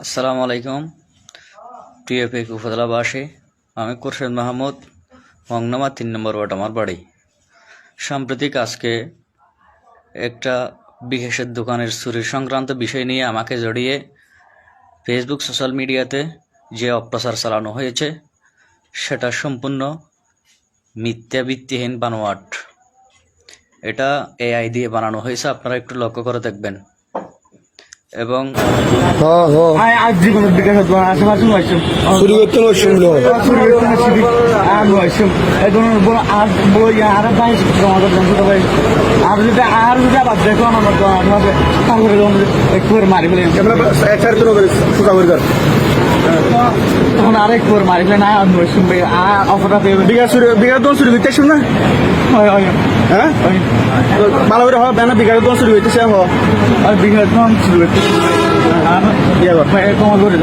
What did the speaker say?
আসসালামু আলাইকুম প্রিয় পেক উপজেলাবাসী। আমি খুরশেদ মাহমুদ, মংনামা ৩ নম্বর ওয়ার্ড আমার বাড়ি। সাম্প্রতিক আজকে একটা বিকাশের দোকানের চুরির সংক্রান্ত বিষয় নিয়ে আমাকে জড়িয়ে ফেসবুক সোশ্যাল মিডিয়াতে যে অপপ্রচার চালানো হয়েছে সেটা সম্পূর্ণ মিথ্যা ভিত্তিহীন বানোয়াট। এটা এআই দিয়ে বানানো হয়েছে, আপনারা একটু লক্ষ্য করে দেখবেন। এবং জীবনের বিকাশ আশেপাশে আর যদি আবার দেখো আমার একটু মারি ফেলে তখন আর একটু মারি ফেলে না শুনবে অফারটা পেয়ে বিঘা দোন শুরু হইতেছ না হ্যাঁ ভালো করে হয় বেনা বিঘা দোন শুরু হইতেছে আর বিঘা দোন শুরু হইতেছে তোমার করে